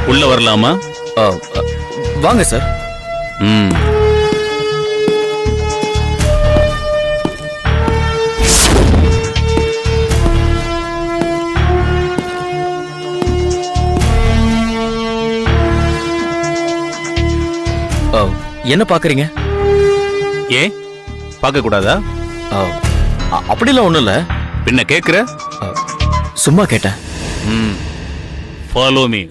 உள்ள வரலாமா? ஆ, வாங்க சார். ம். ஆ, என்ன பாக்குறீங்க? ஏன் பார்க்க கூடாதா? ஆ, அப்படிலாம் ஒண்ணும் இல்ல. பின்ன கேக்குற? ஆ, சும்மா கேட்டேன். ம். Follow me.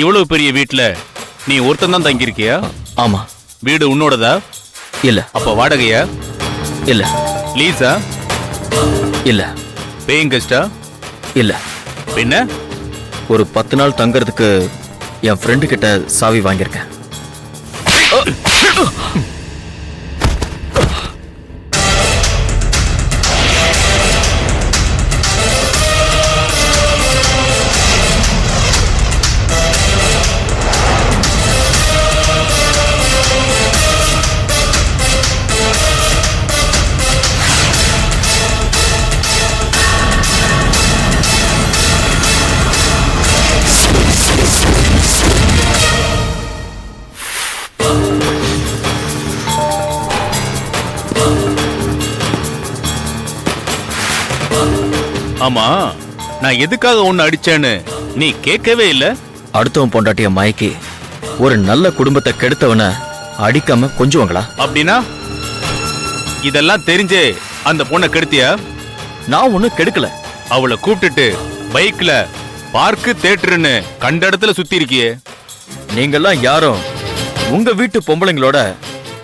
இவ்வளவு பெரிய வீட்ல நீ ஒருத்தன் தான் தங்கியிருக்கியா? ஆமா. வீடு உன்னோடதா? இல்ல. அப்ப வாடகையா? இல்ல. லீஸா? இல்ல. பேயிங் கெஸ்டா? இல்ல. பின்ன ஒரு 10 நாள் தங்கறதுக்கு என் ஃப்ரெண்டு கிட்ட சாவி வாங்கியிருக்கேன். ஆமா, நான் எதுக்காக உன்னை அடிச்சேன்னு நீ கேட்கவே இல்ல. அடுத்தவன் பொண்டாட்டிய மயக்கி ஒரு நல்ல குடும்பத்தை கெடுத்தவன அடிக்காம கொஞ்சுவாங்களா? அப்படின்னா இதெல்லாம் தெரிஞ்சே அந்த பொண்ணை கெடுத்தியா? நான் ஒண்ணும் கெடுக்கல. அவளை கூப்பிட்டுட்டு பைக்ல பார்க்கு தியேட்டர்னு கண்ட இடத்துல சுத்தி இருக்கியே. நீங்கெல்லாம் யாரும் உங்க வீட்டு பொம்பளைங்களோட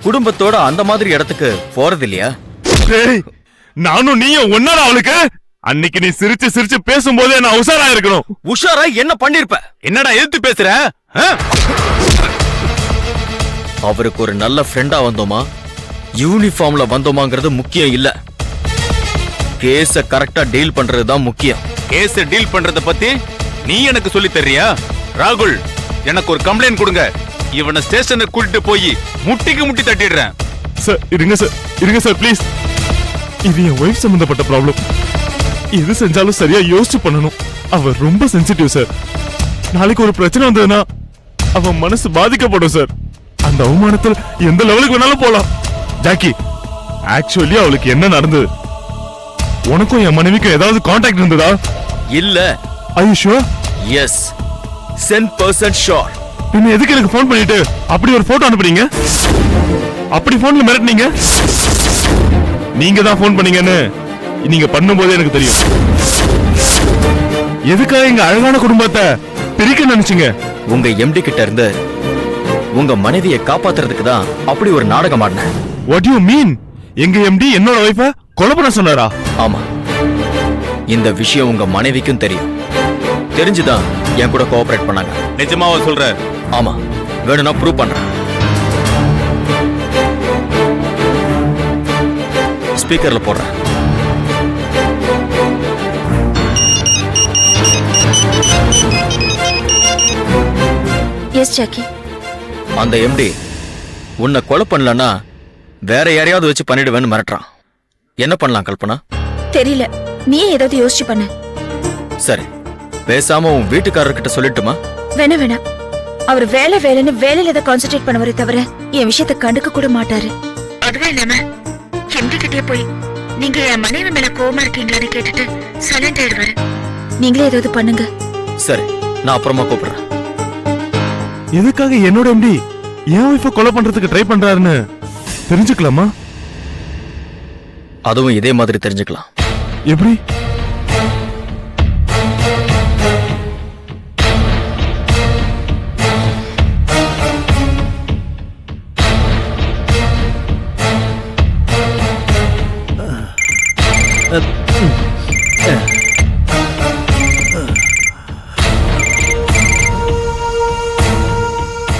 குடும்பத்தோட அந்த மாதிரி இடத்துக்கு போறது இல்லையா? நானும் நீயும் ஒன்னால அவளுக்கு அன்னைக்கு நீ சிரிச்சு சிரிச்சு பேசும்போதே நான் உஷாரா இருக்கணும். உஷாரா என்ன பண்ணிருப்ப? என்னடா எதிர்த்து பேசுற? அவருக்கு ஒரு நல்ல ஃப்ரெண்டா வந்தோமா யூனிஃபார்ம்ல வந்தோமாங்கிறது முக்கியம் இல்ல. கேஸ கரெக்டா டீல் பண்றதுதான் முக்கியம். கேஸ் டீல் பண்றத பத்தி நீ எனக்கு சொல்லி தர்றியா? ராகுல், எனக்கு ஒரு கம்ப்ளைண்ட் கொடுங்க. இவனை ஸ்டேஷனுக்கு கூட்டிட்டு போய் முட்டிக்கு முட்டி தட்டிடுறேன். சார் இருங்க சார் ப்ளீஸ். இது என் ஒய்ஃப் சம்பந்தப்பட்ட ப்ராப்ளம். எது செஞ்சாலும் சரியா யோசிச்சு பண்ணணும். அவ ரொம்ப சென்சிட்டிவ் சார். நாளைக்கு ஒரு பிரச்சனை வந்ததுன்னா அவ மனசு பாதிக்கப்படும் சார். அந்த அவமானத்தில் எந்த லெவலுக்கு வேணாலும் போலாம். ஜாக்கி, ஆக்சுவலி அவளுக்கு என்ன நடந்தது? உனக்கும் என் மனைவிக்கும் ஏதாவது கான்டாக்ட் இருந்ததா? இல்ல. Are you sure? Yes, 100% sure. பின்ன எதுக்கு எனக்கு ஃபோன் பண்ணிட்டு அப்படி ஒரு போட்டோ அனுப்புறீங்க? அப்படி போன்ல மிரட்டுனீங்க? நீங்க தான் ஃபோன் பண்ணீங்கன்னு நீங்க பண்ணும்போது எனக்கு தெரியும். எதுக்காக எங்க அழகான குடும்பத்தை பிரிக்க நினைச்சீங்க? உங்க எம்டி கிட்ட இருந்து உங்க மனைவியை காப்பாத்துறதுக்கு தான் அப்படி ஒரு நாடகம் ஆடினேன். What you mean? எங்க எம்டி என்னோட வைஃபை கொலை பண்ண சொன்னாரா? ஆமா. இந்த விஷயம் உங்க மனைவிக்கும் தெரியும். தெரிஞ்சுதான் என் கூட கோஆபரேட் பண்ணாங்க. நிஜமாவா சொல்ற? ஆமா, வேணும்னா ப்ரூவ் பண்றேன். ஸ்பீக்கர்ல போடுறேன். S Jackie. அந்த எம்டி உன்னை கொலை பண்ணலன்னா வேற யாரையாவது வச்சு பண்ணிடுவேன்னு மிரட்டுறான். என்ன பண்ணலாம் கல்பனா? தெரியல, நீயே ஏதாவது யோசிச்சு பண்ணு. சரி, பேசாம உன் வீட்டுக்காரர்கிட்ட சொல்லட்டுமா? வேணா அவர் வேலைன்னு வேலையில தான் கான்சென்ட்ரேட் பண்ணுவாரே தவிர என் விஷயத்தை கண்டுக்க கூட மாட்டாரு. அதுவே இல்லாம எம்டி கிட்டே போய் நீங்க என் மனைவி மேல கோவமா இருக்கீங்களான்னு கேட்டுட்டு சைலண்ட் ஆயிடுவாரு. நீங்களே ஏதாவது பண்ணுங்க. சரி, நான் அப்புறமா கூப்பிடுறேன். எதுக்காக என்னோட எம்டி என் வைஃபை கொலை பண்றதுக்கு ட்ரை பண்றாருன்னு தெரிஞ்சுக்கலாமா? அதுவும் இதே மாதிரி தெரிஞ்சுக்கலாம். எப்படி?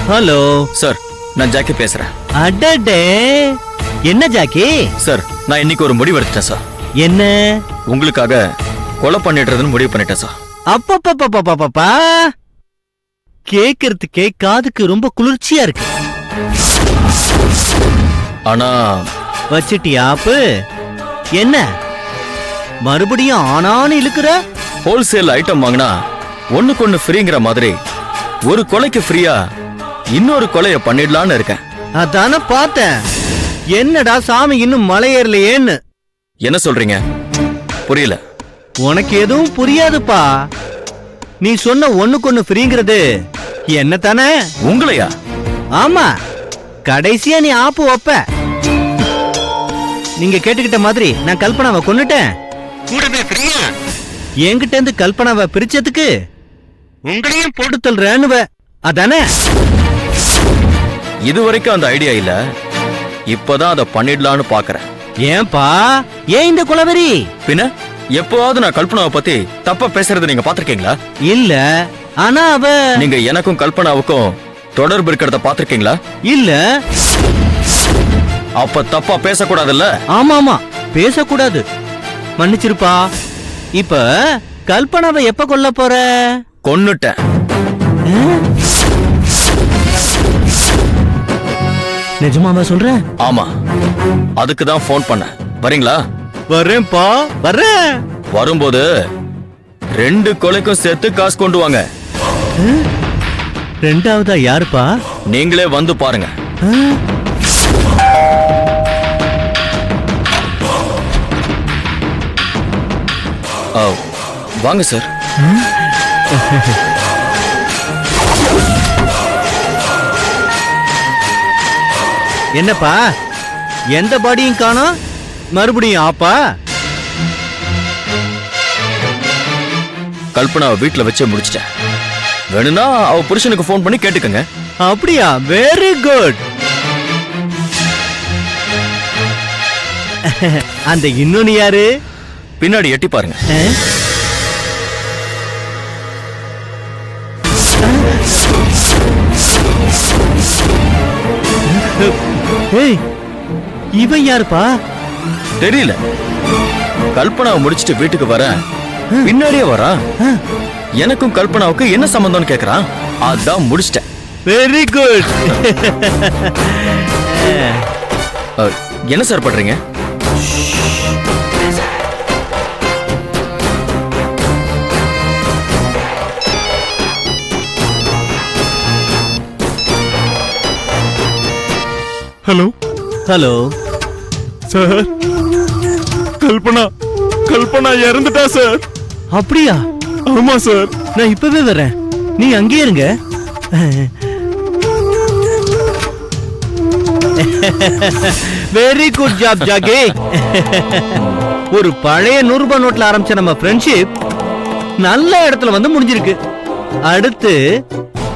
ஹலோ சார், நான் ஜாக்கி பேசுறேன். அடடே, என்ன ஜாக்கி? சார், நான் இன்னைக்கு ஒரு முடிவு எடுத்துட்டேன் சார். என்ன? உங்களுக்காக கொலை பண்ணிடுறதுன்னு முடிவு பண்ணிட்டேன் சார். அப்பப்பப்பப்பப்பப்பா, கேக்குறதுக்கே காதுக்கு ரொம்ப குளிர்ச்சியா இருக்கு. ஆனா வச்சிட்டியா ஆப்பு? என்ன மறுபடியும் ஆனான்னு இழுக்கிற? ஹோல்சேல் ஐட்டம் வாங்கினா ஒண்ணுக்கு ஒண்ணு ஃப்ரீங்கிற மாதிரி ஒரு கொலைக்கு ஃப்ரீயா இன்னொரு கொலைய பண்ணிடலான்னு இருக்கேன். அதான பார்த்தேன். என்னடா சாமி இன்னும் மலை ஏறலையேன்னு. என்ன சொல்றீங்க? புரியல. உனக்கு எதுவும் புரியாதுப்பா. நீ சொன்ன ஒண்ணுக்கு ஃப்ரீங்கிறது என்ன தானே? உங்களையா? ஆமா, கடைசியா நீ ஆப்பு வைப்ப. நீங்க கேட்டுக்கிட்ட மாதிரி நான் கல்பனாவை கொன்னுட்டேன். கூடவே ஃப்ரீயா என்கிட்ட இருந்து கல்பனாவை பிரிச்சதுக்கு உங்களையும் போட்டு தள்ளுறேன்னு. அதானே? இது வரைக்கும் அந்த ஐடியா இல்ல, இப்பதான் அதை பண்ணிடலான்னு பாக்குறேன். ஏன்பா ஏன் இந்த குலவெறி? பின்ன எப்பவாவது நான் கல்பனாவை பத்தி தப்பா பேசுறது நீங்க பாத்திருக்கீங்களா? இல்ல, ஆனா அவ நீங்க எனக்கும் கல்பனாவுக்கும் தொடர்பு இருக்கிறத பாத்திருக்கீங்களா? இல்ல. அப்ப தப்பா பேசக்கூடாதுல்ல? ஆமா ஆமா, பேசக்கூடாது. மன்னிச்சிருப்பா. இப்ப கல்பனாவை எப்ப கொல்ல போற? கொன்னுட்டேன். நிஜமாவா சொல்ற? ஆமா, அதுக்கு தான் போன் பண்ண. வரீங்களா? வரேன்பா, வரேன். வரும்போது 2 கொலைக்கும் சேர்த்து காசு கொண்டு வாங்க. ரெண்டாவதா யாருப்பா? நீங்களே வந்து பாருங்க. வாங்க சார். என்னப்பா, எந்த பாடியும் காணோம், மறுபடியும் ஆப்பா? கல்பனாவை வீட்டுல வச்சே முடிச்சிட்டேன். வேணும்னா அவ புருஷனுக்கு போன் பண்ணி கேட்டுக்கங்க. அப்படியா? Very good. அந்த இன்னொன்னு யாரு? பின்னாடி எட்டி பாருங்க. ஏய், இவன் யாருப்பா? தெரியல. கல்பனாவை முடிச்சிட்டு வீட்டுக்கு வர பின்னாடியே வரா. எனக்கும் கல்பனாவுக்கு என்ன சம்பந்தம்னு கேக்குறான். அதான் முடிச்சிட்டேன். Very good. என்ன சார் பண்றீங்க? Hello hello sir, Kalpana Kalpana இறந்துட்டா சார். அப்படியா? ஆமா சார். நான் இப்பவே வரேன், நீ அங்கேயே இருங்க. வெரி குட் ஜாப் ஜாகி. ஒரு பழைய 100 ரூபாய் நோட்ல ஆரம்பிச்ச நம்ம ஃப்ரெண்ட்ஷிப் நல்ல இடத்துல வந்து முடிஞ்சிருக்கு. அடுத்து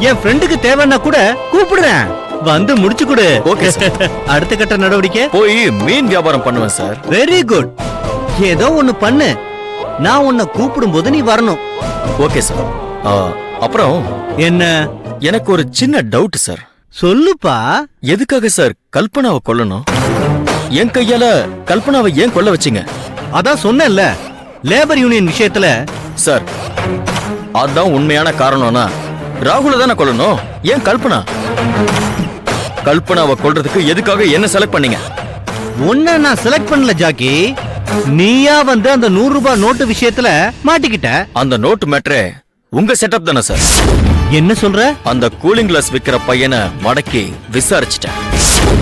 என் ஃப்ரெண்டுக்கு தேவைன்னா கூட கூப்பிடுறேன், வந்து முடிச்சு கொடு. Okay sir. அடுத்த கட்ட நடவடிக்கை போய் மீன் வியாபாரம் பண்ணுவேன் சார். Very good. ஏதோ ஒண்ணு பண்ணு, நான் உன்னை கூப்பிடும் போது நீ வரணும். Okay sir. அப்புறம் என்ன? எனக்கு ஒரு சின்ன டவுட் சார். சொல்லுப்பா. எதுக்காக சார் கல்பனாவை கொல்லணும்? என் கையால கல்பனாவை ஏன் கொல்ல வச்சீங்க? அதான் சொன்னேன்ல, லேபர் யூனியன் விஷயத்துல. சார், அதான் உண்மையான காரணம்னா ராகுல தானே கொல்லணும், ஏன் கல்பனா? கல்பனாவை கொல்றதுக்கு எதுக்காக என்ன செலக்ட் பண்ணீங்க? உன்னை நான் செலக்ட் பண்ணல ஜாக்கி, நீயா வந்து அந்த 100 ரூபாய் நோட்டு விஷயத்துல மாட்டிக்கிட்ட. அந்த நோட்டு மேட்ரே உங்க செட்டப் தானே சார்? என்ன சொல்ற? அந்த கூலிங் கிளாஸ் விக்கிற பையனை மடக்கி விசாரிச்சிட்டேன்.